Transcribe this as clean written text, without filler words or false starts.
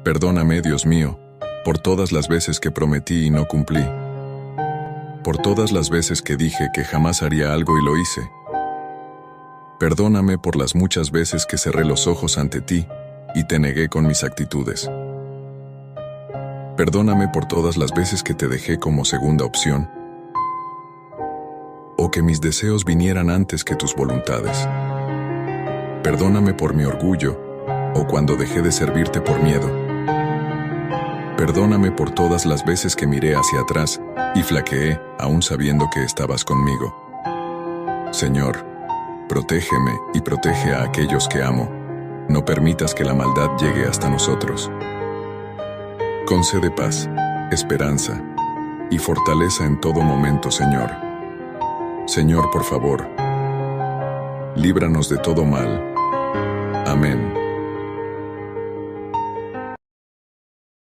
Perdóname, Dios mío, por todas las veces que prometí y no cumplí. Por todas las veces que dije que jamás haría algo y lo hice. Perdóname por las muchas veces que cerré los ojos ante ti y te negué con mis actitudes. Perdóname por todas las veces que te dejé como segunda opción o que mis deseos vinieran antes que tus voluntades. Perdóname por mi orgullo o cuando dejé de servirte por miedo. Perdóname por todas las veces que miré hacia atrás y flaqueé aún sabiendo que estabas conmigo. Señor, protégeme y protege a aquellos que amo. No permitas que la maldad llegue hasta nosotros. Concede paz, esperanza y fortaleza en todo momento, Señor. Señor, por favor, líbranos de todo mal. Amén.